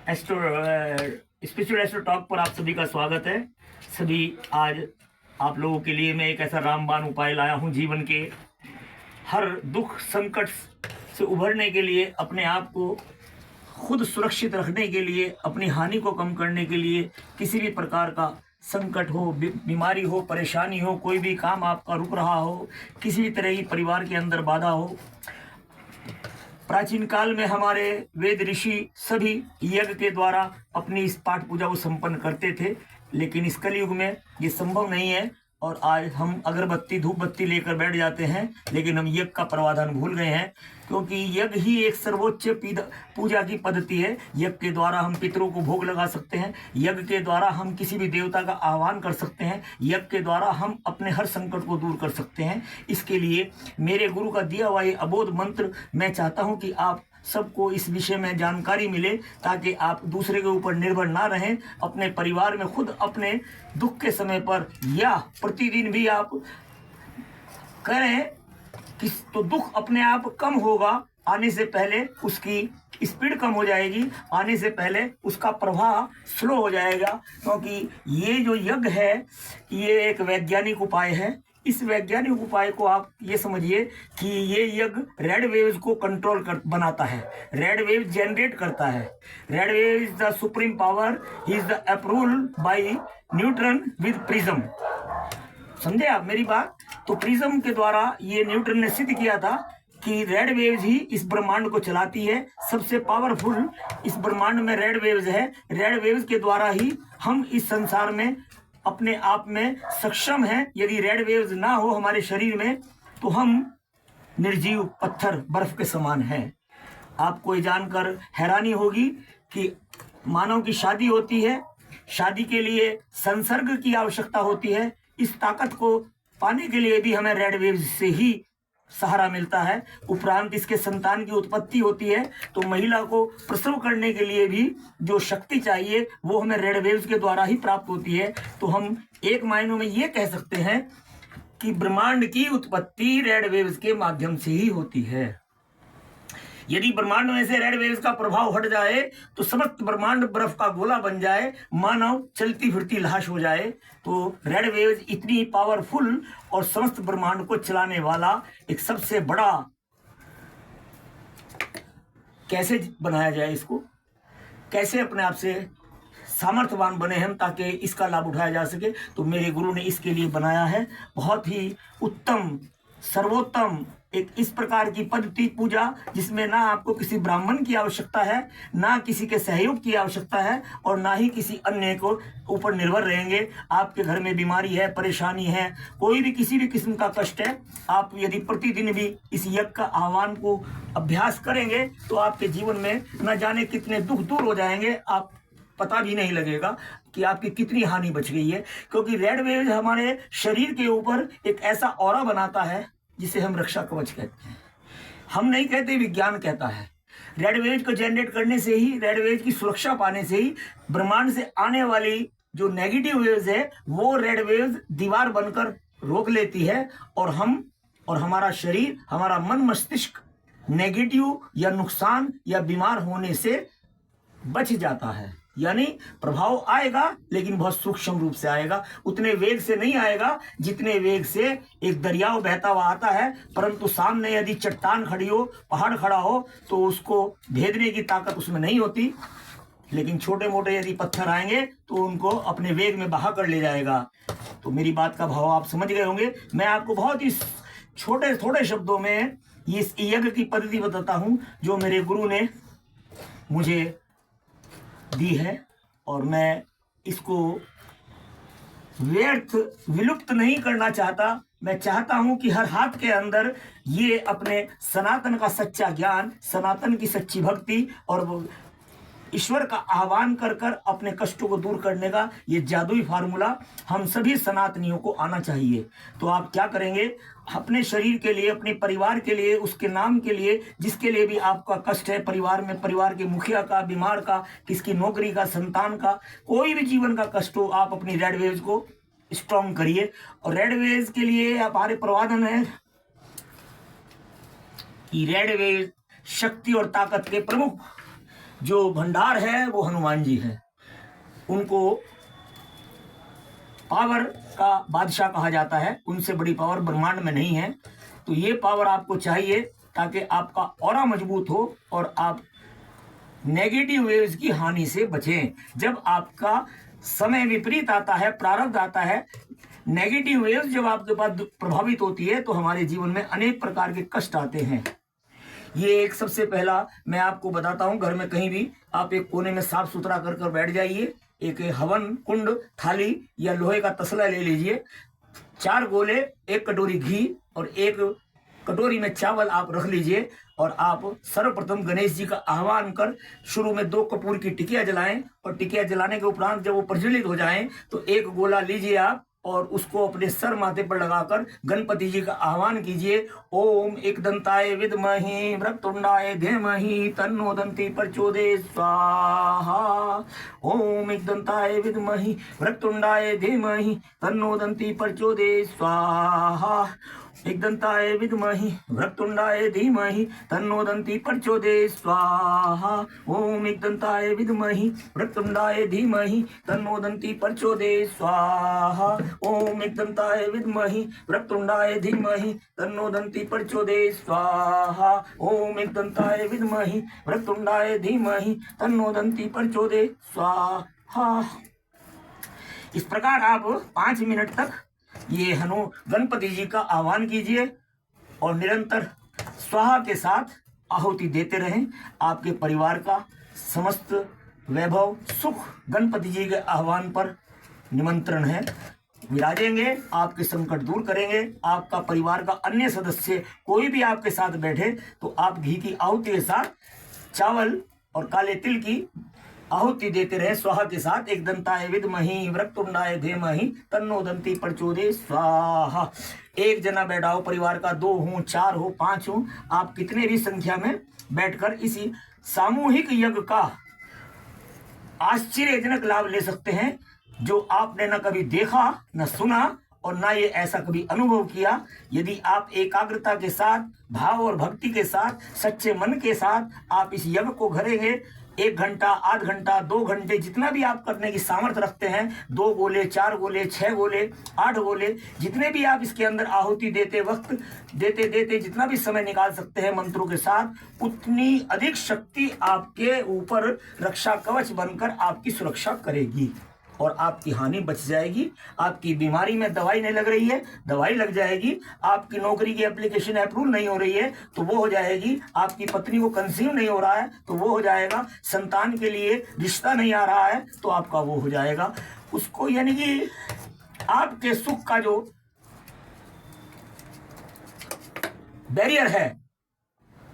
Astro spiritual astro talk पर आप सभी का स्वागत है। सभी आज आप लोगों के लिए मैं एक ऐसा रामबाण उपाय लाया हूं। जीवन के हर दुख संकट से उभरने के लिए, अपने आप को खुद सुरक्षित रखने के लिए, अपनी हानि को कम करने के लिए, किसी भी प्रकार का संकट हो, बीमारी हो, परेशानी हो, कोई भी काम आपका रुक रहा हो, किसी भी तरह की परिवार के अंदर बाधा हो। प्राचीन काल में हमारे वेद ऋषि सभी यज्ञ के द्वारा अपनी इस पाठ पूजा को संपन्न करते थे, लेकिन इस कलयुग में ये संभव नहीं है। और आज हम अगरबत्ती धूप बत्ती लेकर बैठ जाते हैं, लेकिन हम यज्ञ का प्रावधान भूल गए हैं, क्योंकि यज्ञ ही एक सर्वोच्च पूजा की पद्धति है। यज्ञ के द्वारा हम पितरों को भोग लगा सकते हैं, यज्ञ के द्वारा हम किसी भी देवता का आह्वान कर सकते हैं, यज्ञ के द्वारा हम अपने हर संकट को दूर कर सकते हैं। इसके लिए मेरे गुरु का दिया हुआ ये अबोध मंत्र मैं चाहता हूँ कि आप सबको इस विषय में जानकारी मिले, ताकि आप दूसरे के ऊपर निर्भर ना रहें। अपने परिवार में खुद अपने दुख के समय पर या प्रतिदिन भी आप करें कि तो दुख अपने आप कम होगा। आने से पहले उसकी स्पीड कम हो जाएगी, आने से पहले उसका प्रवाह स्लो हो जाएगा। क्योंकि ये जो यज्ञ है ये एक वैज्ञानिक उपाय है। इस वैज्ञानिक उपाय को आप ये समझिए कि ये यज्ञ रेड वेव्स को कंट्रोल कर बनाता है, रेड वेव जनरेट करता है। Red wave is the supreme power, he is the approval bye Newton with prism. समझे आप मेरी बात? तो प्रिज्म के द्वारा ये न्यूटन ने सिद्ध किया था कि रेड वेव्स ही इस ब्रह्मांड को चलाती है। सबसे पावरफुल इस ब्रह्मांड में रेड वेव्स है। रेड वेव्स के द्वारा ही हम इस संसार में अपने आप में सक्षम हैं। यदि रेड वेव्स ना हो हमारे शरीर में तो हम निर्जीव पत्थर बर्फ के समान हैं। आपको ये जानकर हैरानी होगी कि मानव की शादी होती है, शादी के लिए संसर्ग की आवश्यकता होती है। इस ताकत को पाने के लिए भी हमें रेड वेव्स से ही सहारा मिलता है। उपरांत इसके संतान की उत्पत्ति होती है, तो महिला को प्रसव करने के लिए भी जो शक्ति चाहिए वो हमें रेड वेव्स के द्वारा ही प्राप्त होती है। तो हम एक मायनों में ये कह सकते हैं कि ब्रह्मांड की उत्पत्ति रेड वेव्स के माध्यम से ही होती है। यदि ब्रह्मांड में से रेड वेव्स का प्रभाव हट जाए तो समस्त ब्रह्मांड बर्फ का गोला बन जाए, मानव चलती फिरती लाश हो जाए। तो रेड वेव्स इतनी पावरफुल और समस्त ब्रह्मांड को चलाने वाला एक सबसे बड़ा, कैसे बनाया जाए इसको, कैसे अपने आप से सामर्थ्यवान बने हम ताकि इसका लाभ उठाया जा सके, तो मेरे गुरु ने इसके लिए बनाया है बहुत ही उत्तम सर्वोत्तम एक इस प्रकार की पद्धति पूजा, जिसमें ना आपको किसी ब्राह्मण की आवश्यकता है, ना किसी के सहयोग की आवश्यकता है, और ना ही किसी अन्य को ऊपर निर्भर रहेंगे। आपके घर में बीमारी है, परेशानी है, कोई भी किसी भी किस्म का कष्ट है, आप यदि प्रतिदिन भी इस यज्ञ का आह्वान को अभ्यास करेंगे तो आपके जीवन में न जाने कितने दुख दूर हो जाएंगे। आप पता भी नहीं लगेगा कि आपकी कितनी हानि बच गई है। क्योंकि रेड वेव हमारे शरीर के ऊपर एक ऐसा ऑरा बनाता है जिसे हम रक्षा कवच कहते हैं। हम नहीं कहते, विज्ञान कहता है। रेड वेव को जनरेट करने से ही, रेड वेव की सुरक्षा पाने से ही ब्रह्मांड से आने वाली जो नेगेटिव वेव्स है वो रेड वेव्स दीवार बनकर रोक लेती है, और हम और हमारा शरीर, हमारा मन मस्तिष्क नेगेटिव या नुकसान या बीमार होने से बच जाता है। यानी प्रभाव आएगा लेकिन बहुत सूक्ष्म रूप से आएगा, उतने वेग से नहीं आएगा जितने वेग से एक दरिया बहता हुआ आता है। परंतु सामने यदि चट्टान खड़ी हो, पहाड़ खड़ा हो, तो उसको भेदने की ताकत उसमें नहीं होती। लेकिन छोटे मोटे यदि पत्थर आएंगे तो उनको अपने वेग में बहा कर ले जाएगा। तो मेरी बात का भाव आप समझ गए होंगे। मैं आपको बहुत ही छोटे थोड़े शब्दों में इस यज्ञ की पद्धति बताता हूं जो मेरे गुरु ने मुझे दी है, और मैं इसको व्यर्थ विलुप्त नहीं करना चाहता। मैं चाहता हूं कि हर हाथ के अंदर ये अपने सनातन का सच्चा ज्ञान, सनातन की सच्ची भक्ति और ईश्वर का आह्वान कर कर अपने कष्टों को दूर करने का ये जादुई फार्मूला हम सभी सनातनियों को आना चाहिए। तो आप क्या करेंगे, अपने शरीर के लिए, अपने परिवार के लिए, उसके नाम के लिए, जिसके लिए भी आपका कष्ट है परिवार में, परिवार के मुखिया का, बीमार का, किसकी नौकरी का, संतान का, कोई भी जीवन का कष्ट हो, आप अपनी रेड वेव्स को स्ट्रॉन्ग करिए। और रेड वेव्स के लिए हमारे प्रवादन है कि रेड वेव शक्ति और ताकत के प्रमुख जो भंडार है वो हनुमान जी है। उनको पावर का बादशाह कहा जाता है, उनसे बड़ी पावर ब्रह्मांड में नहीं है। तो ये पावर आपको चाहिए ताकि आपका ऑरा मजबूत हो और आप नेगेटिव वेव्स की हानि से बचें। जब आपका समय विपरीत आता है, प्रारब्ध आता है, नेगेटिव वेव्स जब आपके पास प्रभावित होती है तो हमारे जीवन में अनेक प्रकार के कष्ट आते हैं। ये एक सबसे पहला मैं आपको बताता हूं, घर में कहीं भी आप एक कोने में साफ सुथरा कर बैठ जाइए। एक हवन कुंड, थाली या लोहे का तसला ले लीजिए, 4 गोले, 1 कटोरी घी और 1 कटोरी में चावल आप रख लीजिए और आप सर्वप्रथम गणेश जी का आह्वान कर शुरू में 2 कपूर की टिकिया जलाएं और टिकिया जलाने के उपरांत जब वो प्रज्वलित हो जाएं तो 1 गोला लीजिए आप और उसको अपने सर माथे पर लगाकर गणपति जी का आह्वान कीजिए। ओम एकदंताय विद्महि वक्रतुंडाय धीमहि तन्नो दन्ति प्रचोदयात् स्वाहा। ओम एकदंताय विद्महि वक्रतुंडाय धीमहि तन्नो दन्ति प्रचोदयात् स्वाहा। एकदंताय विद्महि वक्रतुंडाय धीमहि तन्नो दन्ति प्रचोदयात् स्वाहा। ओम एकदंताय विद्महि वक्रतुंडाय धीमहि तन्नो दन्ति प्रचोदयात् स्वाहा। ओम एकदंताय विद्महि वक्रतुंडाय धीमहि तन्नो दन्ति प्रचोदयात् स्वाहा। ओम एकदंताय विद्महि वक्रतुंडाय धीमहि तन्नो दन्ति प्रचोदयात् स्वाहा। इस प्रकार आप 5 मिनट तक ये गणपति जी का आह्वान कीजिए और निरंतर स्वाहा के साथ आहुति देते रहें। आपके परिवार का समस्त वैभव सुख गणपति जी के आह्वान पर निमंत्रण है, विराजेंगे, आपके संकट दूर करेंगे। आपका परिवार का अन्य सदस्य कोई भी आपके साथ बैठे तो आप घी की आहुति के साथ चावल और काले तिल की आहुति देते रहे स्वाहा के साथ। एकदंताय विद्महि वक्रतुंडाय धीमहि तन्नो दन्ति प्रचोदयात् स्वाहा। 1 जना बैठा हो, परिवार का 2 हो, 4 हो, 5 हो, आप कितने भी संख्या में बैठकर इसी सामूहिक यज्ञ का आश्चर्यजनक लाभ ले सकते हैं, जो आपने न कभी देखा, न सुना और ना ये ऐसा कभी अनुभव किया। यदि आप एकाग्रता के साथ, भाव और भक्ति के साथ, सच्चे मन के साथ आप इस यज्ञ को करेंगे, 1 घंटा, आध घंटा, 2 घंटे, जितना भी आप करने की सामर्थ्य रखते हैं, 2 गोले, 4 गोले, 6 गोले, 8 गोले, जितने भी आप इसके अंदर आहुति देते वक्त देते जितना भी समय निकाल सकते हैं मंत्रों के साथ, उतनी अधिक शक्ति आपके ऊपर रक्षा कवच बनकर आपकी सुरक्षा करेगी और आपकी हानि बच जाएगी। आपकी बीमारी में दवाई नहीं लग रही है, दवाई लग जाएगी। आपकी नौकरी की एप्लीकेशन अप्रूव नहीं हो रही है तो वो हो जाएगी। आपकी पत्नी को कंसीव नहीं हो रहा है तो वो हो जाएगा। संतान के लिए रिश्ता नहीं आ रहा है तो आपका वो हो जाएगा। उसको यानी कि आपके सुख का जो बैरियर है,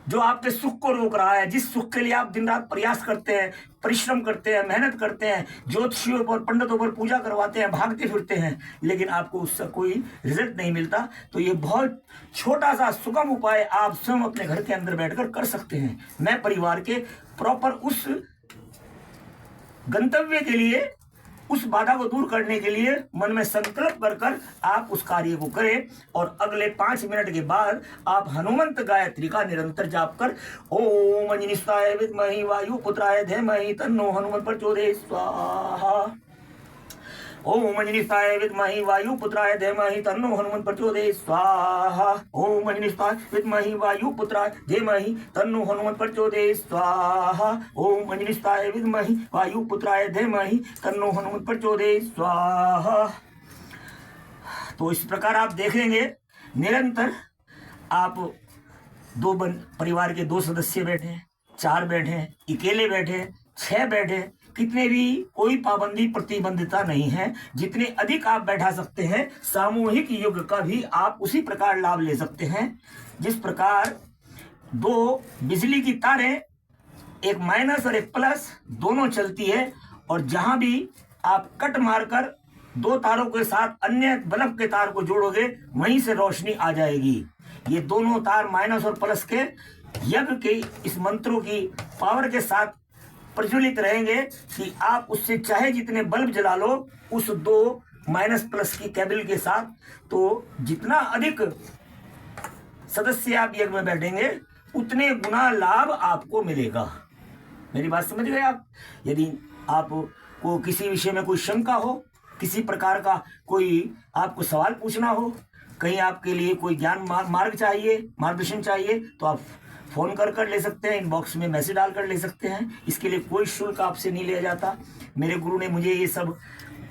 जो आपके सुख को रोक रहा है, जिस सुख के लिए आप दिन रात प्रयास करते हैं, परिश्रम करते हैं, मेहनत करते हैं, ज्योतिषियों पर, पंडितों पर पूजा करवाते हैं, भागते फिरते हैं, लेकिन आपको उससे कोई रिजल्ट नहीं मिलता, तो ये बहुत छोटा सा सुगम उपाय आप स्वयं अपने घर के अंदर बैठकर कर सकते हैं। मैं परिवार के प्रॉपर उस गंतव्य के लिए, उस बाधा को दूर करने के लिए मन में संकल्प कर आप उस कार्य को करें और अगले 5 मिनट के बाद आप हनुमंत गायत्री का निरंतर जाप कर ओम अंजनीस्ताय विद्महि वायुपुत्राय धीमहि तन्नो हनुमत प्रचोदयात् स्वाहा। ओम अंजनीस्ताय विद्महि वायुपुत्राय धीमहि तन्नो हनुमत प्रचोदयात् स्वाहा। ओम अंजनीस्ताय विद्महि वायुपुत्राय धीमहि तन्नो हनुमत प्रचोदयात् स्वाहा। ओम अंजनीस्ताय विद्महि वायुपुत्राय धीमहि तन्नो हनुमत प्रचोदयात् स्वाहा। तो इस प्रकार आप देखेंगे निरंतर आप परिवार के 2 सदस्य बैठे, 4 बैठे, अकेले बैठे, 6 बैठे, कितने भी कोई पाबंदी प्रतिबंधिता नहीं है। जितने अधिक आप बैठा सकते हैं, सामूहिक योग का भी आप उसी प्रकार लाभ ले सकते हैं। जिस प्रकार 2 बिजली की तारें, एक माइनस और एक प्लस, दोनों चलती है और जहां भी आप कट मारकर 2 तारों के साथ अन्य बल्ब के तार को जोड़ोगे वहीं से रोशनी आ जाएगी। ये दोनों तार माइनस और प्लस के यज्ञ के इस मंत्रों की पावर के साथ प्रज्वलित रहेंगे कि आप उससे चाहे जितने बल्ब जला लो उस 2 माइनस प्लस की केबल के साथ, तो जितना अधिक सदस्य आप यज्ञ में बैठेंगे उतने गुना लाभ आपको मिलेगा। मेरी बात समझ गए आप? यदि आपको किसी विषय में कोई शंका हो, किसी प्रकार का कोई आपको सवाल पूछना हो, कहीं आपके लिए कोई ज्ञान मार्ग चाहिए, मार्गदर्शन चाहिए, तो आप फ़ोन कर ले सकते हैं, इनबॉक्स में मैसेज डाल कर ले सकते हैं। इसके लिए कोई शुल्क आपसे नहीं लिया जाता। मेरे गुरु ने मुझे ये सब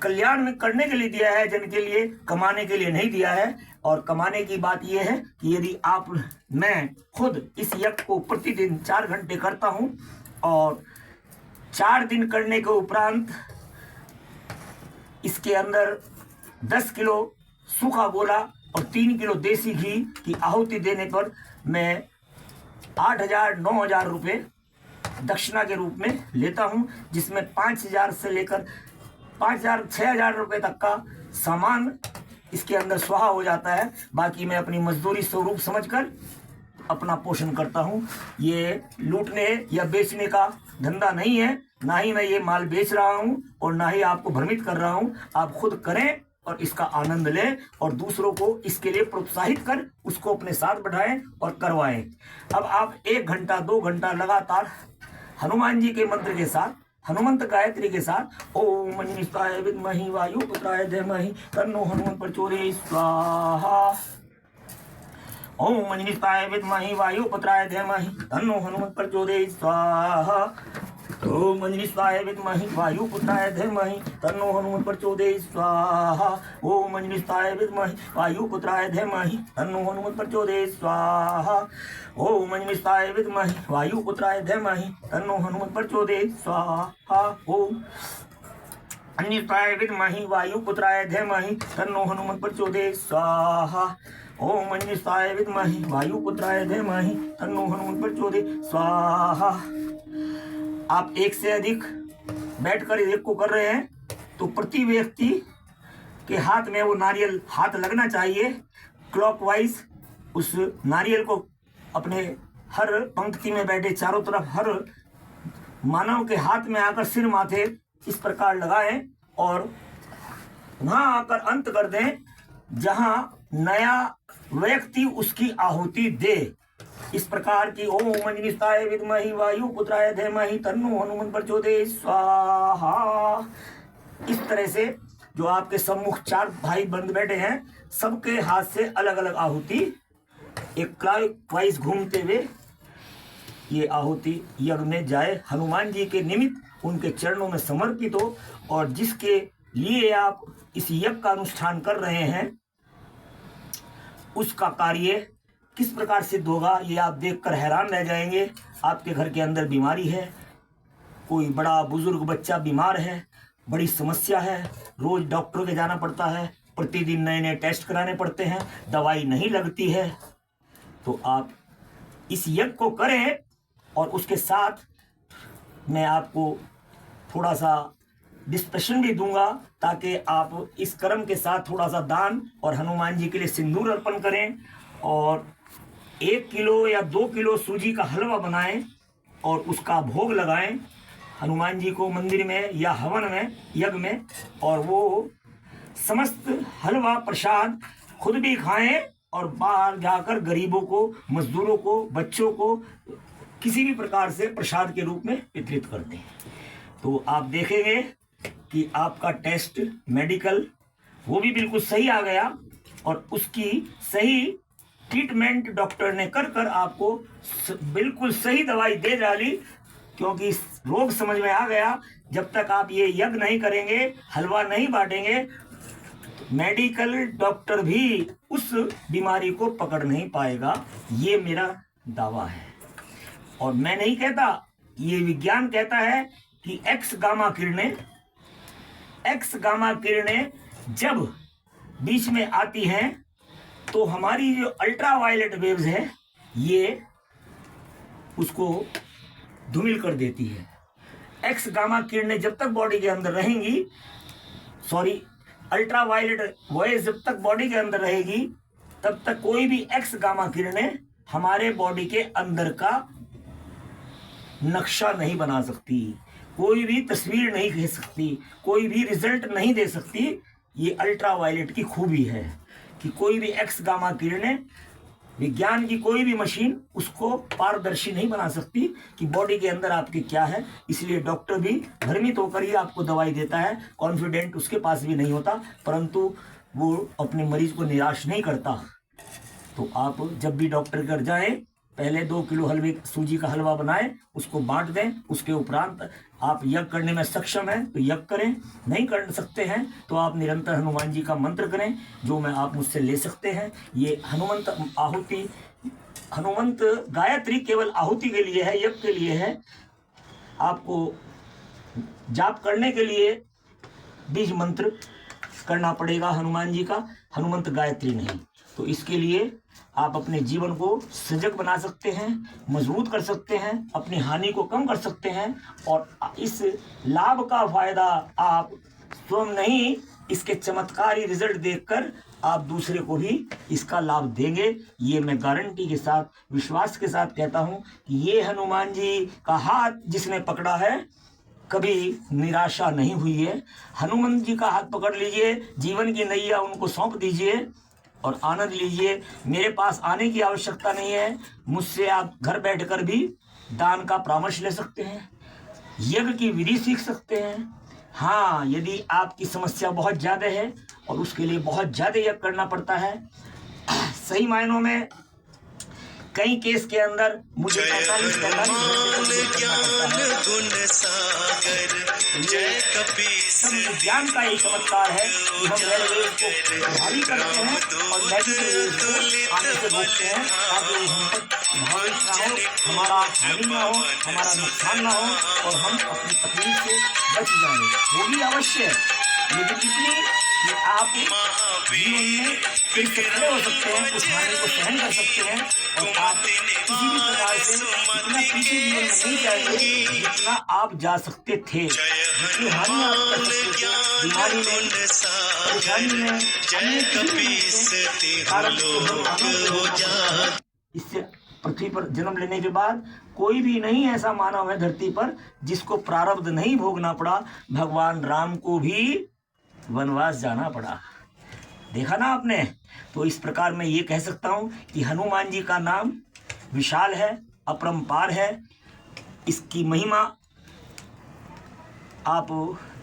कल्याण में करने के लिए दिया है, जन के लिए, कमाने के लिए नहीं दिया है। और कमाने की बात यह है कि यदि मैं खुद इस यज्ञ को प्रतिदिन 4 घंटे करता हूँ और 4 दिन करने के उपरांत इसके अंदर 10 किलो सूखा गोला और 3 किलो देसी घी की आहुति देने पर मैं 8,000-9,000 रुपये दक्षिणा के रूप में लेता हूँ, जिसमें 5,000 से लेकर 5,000-6,000 रुपये तक का सामान इसके अंदर स्वाहा हो जाता है। बाकी मैं अपनी मजदूरी स्वरूप समझकर अपना पोषण करता हूँ। ये लूटने या बेचने का धंधा नहीं है, ना ही मैं ये माल बेच रहा हूँ और ना ही आपको भ्रमित कर रहा हूँ। आप खुद करें और इसका आनंद लें और दूसरों को इसके लिए प्रोत्साहित कर उसको अपने साथ बढ़ाएं और करवाएं। अब आप 1 घंटा 2 घंटा लगातार हनुमान जी के मंत्र के साथ, हनुमंत गायत्री के साथ ओम मंजनिष्ठाय विद्महि वायुपुत्राय धीमहि तन्नो हनुमंत प्रचोदयात् स्वाहा, ओम मंजनिष्ठाय विद्महि वायुपुत्राय धीमहि तन्नो हनुमंत प्रचोदयात् स्वाहा, ओम मंजनिष्ठाय विद्महि वायुपुत्राय धीमहि तन्नो हनुमंत प्रचोदयात् स्वाहा, ओम मंजनिष्ठाय विद्महि वायुपुत्राय धीमहि तन्नो हनुमंत प्रचोदयात् स्वाहा, ओम मंजनिष्ठाय विद्महि वायुपुत्राय धीमहि तन्नो हनुमंत प्रचोदयात् स्वाहा, ओम मंजनिष्ठाय विद्महि वायुपुत्राय धीमहि तन्नो हनुमंत प्रचोदयात् स्वाहा, ओम मंजनिष्ठाय विद्महि वायुपुत्राय धीमहि तन्नो हनुमंत प्रचोदयात् स्वाहा। आप एक से अधिक बैठकर एक को कर रहे हैं तो प्रति व्यक्ति के हाथ में वो नारियल हाथ लगना चाहिए। क्लॉकवाइज उस नारियल को अपने हर पंक्ति में बैठे चारों तरफ हर मानव के हाथ में आकर सिर माथे इस प्रकार लगाएं और वहां आकर अंत कर दें जहां नया व्यक्ति उसकी आहुति दे। इस प्रकार की ओम मंजनिष्ठाय विद्महि वायुपुत्राय धीमहि तन्नो हनुमंत प्रचोदयात् स्वाहा। इस तरह से जो आपके सम्मुख 4 भाई बंद बैठे हैं, सबके हाथ से अलग अलग आहुति एक क्लॉकवाइज घूमते हुए ये आहुति यज्ञ में जाए, हनुमान जी के निमित्त उनके चरणों में समर्पित हो। और जिसके लिए आप इस यज्ञ का अनुष्ठान कर रहे हैं उसका कार्य किस प्रकार सिद्ध होगा ये आप देखकर हैरान रह जाएंगे। आपके घर के अंदर बीमारी है, कोई बड़ा बुजुर्ग बच्चा बीमार है, बड़ी समस्या है, रोज डॉक्टर के जाना पड़ता है, प्रतिदिन नए नए टेस्ट कराने पड़ते हैं, दवाई नहीं लगती है, तो आप इस यज्ञ को करें। और उसके साथ मैं आपको थोड़ा सा डिस्कशन भी दूंगा ताकि आप इस कर्म के साथ थोड़ा सा दान और हनुमान जी के लिए सिंदूर अर्पण करें और 1 किलो या 2 किलो सूजी का हलवा बनाएं और उसका भोग लगाएं हनुमान जी को मंदिर में या हवन में, यज्ञ में, और वो समस्त हलवा प्रसाद खुद भी खाएं और बाहर जाकर गरीबों को, मजदूरों को, बच्चों को किसी भी प्रकार से प्रसाद के रूप में वितरित कर दें। तो आप देखेंगे कि आपका टेस्ट मेडिकल वो भी बिल्कुल सही आ गया और उसकी सही ट्रीटमेंट डॉक्टर ने कर आपको बिल्कुल सही दवाई दे डाली, क्योंकि रोग समझ में आ गया। जब तक आप ये यज्ञ नहीं करेंगे, हलवा नहीं बांटेंगे, तो मेडिकल डॉक्टर भी उस बीमारी को पकड़ नहीं पाएगा। ये मेरा दावा है और मैं नहीं कहता, ये विज्ञान कहता है कि एक्स गामा किरणें जब बीच में आती हैं तो हमारी जो अल्ट्रावायलेट वेव्स है ये उसको धूमिल कर देती है। एक्स गामा किरणें जब तक बॉडी के अंदर रहेंगी, अल्ट्रावायलेट वेव्स जब तक बॉडी के अंदर रहेगी, तब तक कोई भी एक्स गामा किरणें हमारे बॉडी के अंदर का नक्शा नहीं बना सकती, कोई भी तस्वीर नहीं खींच सकती, कोई भी रिजल्ट नहीं दे सकती। ये अल्ट्रावायलेट की खूबी है कि कोई भी एक्स गामा किरणें विज्ञान की कोई भी मशीन उसको पारदर्शी नहीं बना सकती कि बॉडी के अंदर आपके क्या है। इसलिए डॉक्टर भी भ्रमित होकर ही आपको दवाई देता है, कॉन्फिडेंट उसके पास भी नहीं होता, परंतु वो अपने मरीज को निराश नहीं करता। तो आप जब भी डॉक्टर के घर जाएं, पहले 2 किलो हलवे सूजी का हलवा बनाएं, उसको बांट दें। उसके उपरांत आप यज्ञ करने में सक्षम हैं तो यज्ञ करें, नहीं कर सकते हैं तो आप निरंतर हनुमान जी का मंत्र करें, जो मैं आप मुझसे ले सकते हैं। ये हनुमंत गायत्री केवल आहुति के लिए है, यज्ञ के लिए है। आपको जाप करने के लिए बीज मंत्र करना पड़ेगा हनुमान जी का, हनुमंत गायत्री नहीं। तो इसके लिए आप अपने जीवन को सजग बना सकते हैं, मजबूत कर सकते हैं, अपनी हानि को कम कर सकते हैं, और इस लाभ का फायदा आप स्वयं नहीं, इसके चमत्कारी रिजल्ट देखकर आप दूसरे को भी इसका लाभ देंगे। ये मैं गारंटी के साथ, विश्वास के साथ कहता हूँ कि ये हनुमान जी का हाथ जिसने पकड़ा है, कभी निराशा नहीं हुई है। हनुमान जी का हाथ पकड़ लीजिए, जीवन की नैया उनको सौंप दीजिए और आनंद लीजिए। मेरे पास आने की आवश्यकता नहीं है, मुझसे आप घर बैठकर भी दान का परामर्श ले सकते हैं, यज्ञ की विधि सीख सकते हैं। हाँ, यदि आपकी समस्या बहुत ज़्यादा है और उसके लिए बहुत ज़्यादा यज्ञ करना पड़ता है, सही मायनों में कई केस के अंदर मुझे 45 ज्ञान का एक चमत्कार है कि हम रेड वेव को प्रभावी करते हैं और नेगेटिव वेव को आने से रोकते हैं, ताकि हम तक प्रभावित ना हो, हमारा हानि ना हो, हमारा नुकसान ना हो और हम अपनी तकलीफ से बच जाएं। वो भी अवश्य है, लेकिन इतनी कि आप जीवन में फिर से खड़े हो सकते हैं, उस हानि को सहन कर सकते हैं और आप किसी भी प्रकार से इतना पीछे जीवन में नहीं जाएंगे जितना आप जा सकते थे। जितनी हानि आप कर सकते थे, बीमारी में, परेशानी में, अन्य किसी इससे पृथ्वी पर जन्म लेने के बाद कोई भी नहीं ऐसा मानव है धरती पर जिसको प्रारब्ध नहीं भोगना पड़ा। भगवान राम को भी वनवास जाना पड़ा, देखा ना आपने। तो इस प्रकार मैं ये कह सकता हूँ कि हनुमान जी का नाम विशाल है, अपरंपार है। इसकी महिमा आप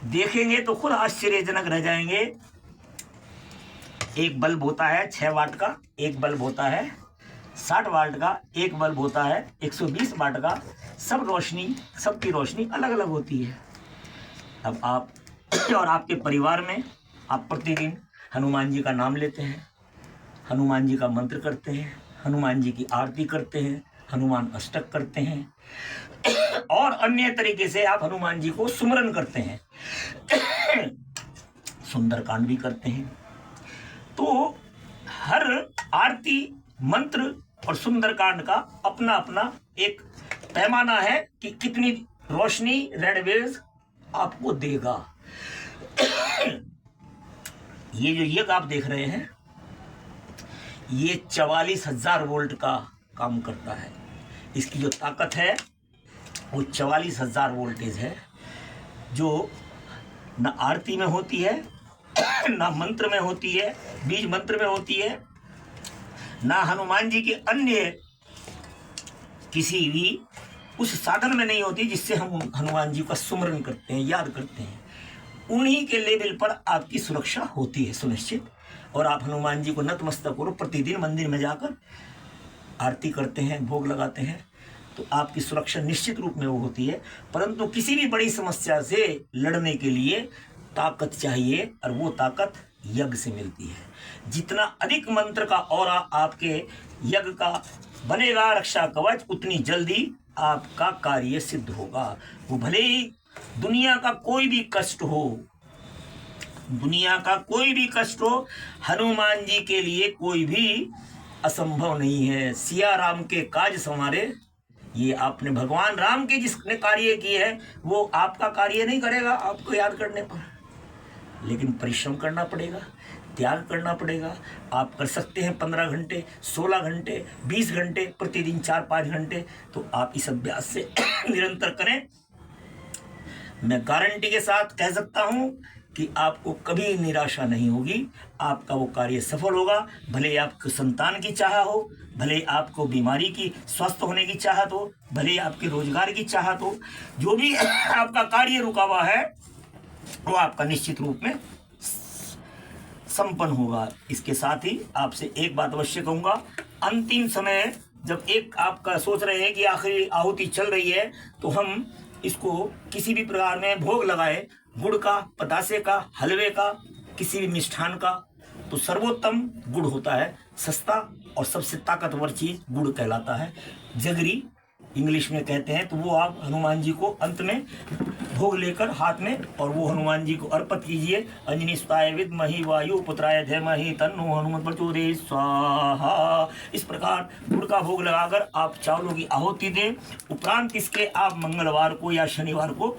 देखेंगे तो खुद आश्चर्यजनक रह जाएंगे। एक बल्ब होता है 6 वाट का, एक बल्ब होता है 60 वाट का, एक बल्ब होता है 120 वाट का। सब रोशनी, सबकी रोशनी अलग अलग होती है। अब आप और आपके परिवार में आप प्रतिदिन हनुमान जी का नाम लेते हैं, हनुमान जी का मंत्र करते हैं, हनुमान जी की आरती करते हैं, हनुमान अष्टक करते हैं और अन्य तरीके से आप हनुमान जी को सुमरन करते हैं, सुंदरकांड भी करते हैं। तो हर आरती, मंत्र और सुंदरकांड का अपना अपना एक पैमाना है कि कितनी रोशनी रेड वेव्स आपको देगा। ये जो यज्ञ आप देख रहे हैं, ये 44,000 वोल्ट का काम करता है। इसकी जो ताकत है वो 44,000 वोल्टेज है, जो न आरती में होती है, ना मंत्र में होती है, बीज मंत्र में होती है, ना हनुमान जी के अन्य किसी भी उस साधन में नहीं होती जिससे हम हनुमान जी का सुमरन करते हैं, याद करते हैं। उन्हीं के लेवल पर आपकी सुरक्षा होती है सुनिश्चित, और आप हनुमान जी को नतमस्तक करो, प्रतिदिन मंदिर में जाकर आरती करते हैं, भोग लगाते हैं, तो आपकी सुरक्षा निश्चित रूप में वो होती है। परंतु किसी भी बड़ी समस्या से लड़ने के लिए ताकत चाहिए, और वो ताकत यज्ञ से मिलती है। जितना अधिक मंत्र का औरा आपके यज्ञ का बनेगा रक्षा कवच, उतनी जल्दी आपका कार्य सिद्ध होगा। वो भले ही दुनिया का कोई भी कष्ट हो, दुनिया का कोई भी कष्ट हो, हनुमान जी के लिए कोई भी असंभव नहीं है। सिया राम के काज संवारे, ये आपने भगवान राम के जिसने कार्य किए है वो आपका कार्य नहीं करेगा आपको याद करने पर, लेकिन परिश्रम करना पड़ेगा, त्याग करना पड़ेगा। आप कर सकते हैं 15 घंटे, 16 घंटे, 20 घंटे, प्रतिदिन 4-5 घंटे, तो आप इस अभ्यास से निरंतर करें। मैं गारंटी के साथ कह सकता हूं कि आपको कभी निराशा नहीं होगी, आपका वो कार्य सफल होगा। भले आपको संतान की चाह हो, भले आपको बीमारी की स्वस्थ होने की चाहत हो, भले आपके रोजगार की चाहत हो, जो भी आपका कार्य रुका हुआ है वो आपका निश्चित रूप में संपन्न होगा। इसके साथ ही आपसे एक बात अवश्य कहूँगा, अंतिम समय जब एक आपका सोच रहे हैं कि आखिरी आहुति चल रही है तो हम इसको किसी भी प्रकार में भोग लगाए, गुड़ का, पतासे का, हलवे का, किसी भी मिष्ठान का, तो सर्वोत्तम गुड़ होता है। सस्ता और सबसे ताकतवर चीज गुड़ कहलाता है। जगरी इंग्लिश में कहते हैं। तो वो आप हनुमान जी को अंत में भोग लेकर हाथ में, और वो हनुमान जी को अर्पित कीजिए। अंजनी सुताय विद्महि वायु पुत्राय धीमहि तन्नो हनुमत प्रचोदयात् स्वाहा। इस प्रकार गुड़ का भोग लगाकर आप चावलों की आहुति दें। उपरांत इसके आप मंगलवार को या शनिवार को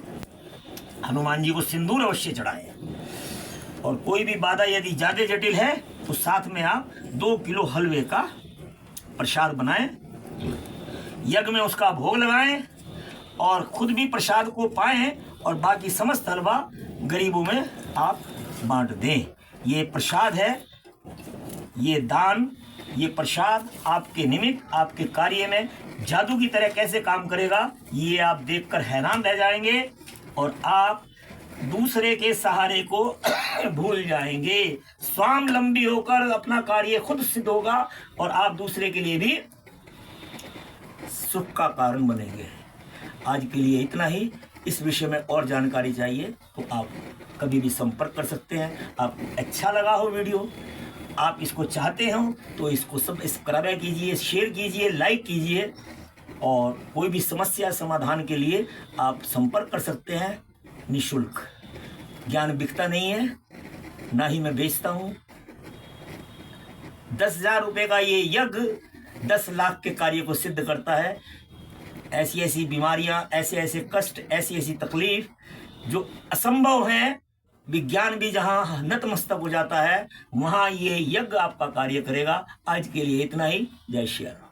हनुमान जी को सिंदूर अवश्य चढ़ाएं। और कोई भी बाधा यदि ज्यादा जटिल है तो साथ में आप 2 किलो हलवे का प्रसाद बनाएं, यज्ञ में उसका भोग लगाएं और खुद भी प्रसाद को पाएं, और बाकी समस्त हलवा गरीबों में आप बांट दें। ये प्रसाद है, ये दान, ये प्रसाद आपके निमित्त, आपके कार्य में जादू की तरह कैसे काम करेगा ये आप देखकर हैरान रह जाएंगे, और आप दूसरे के सहारे को भूल जाएंगे। स्वावलंबी होकर अपना कार्य खुद सिद्ध होगा और आप दूसरे के लिए भी सुख का कारण बनेंगे। आज के लिए इतना ही। इस विषय में और जानकारी चाहिए तो आप कभी भी संपर्क कर सकते हैं। आपको अच्छा लगा हो वीडियो, आप इसको चाहते हो तो इसको सब्सक्राइब कीजिए, शेयर कीजिए, लाइक कीजिए, और कोई भी समस्या समाधान के लिए आप संपर्क कर सकते हैं निःशुल्क। ज्ञान बिकता नहीं है, ना ही मैं बेचता हूँ। 10,000 रुपये का ये यज्ञ 10 लाख के कार्य को सिद्ध करता है। ऐसी ऐसी बीमारियां, ऐसे ऐसे कष्ट, ऐसी ऐसी तकलीफ जो असंभव है, विज्ञान भी जहां नतमस्तक हो जाता है, वहां ये यज्ञ आपका कार्य करेगा। आज के लिए इतना ही। जय श्री राम।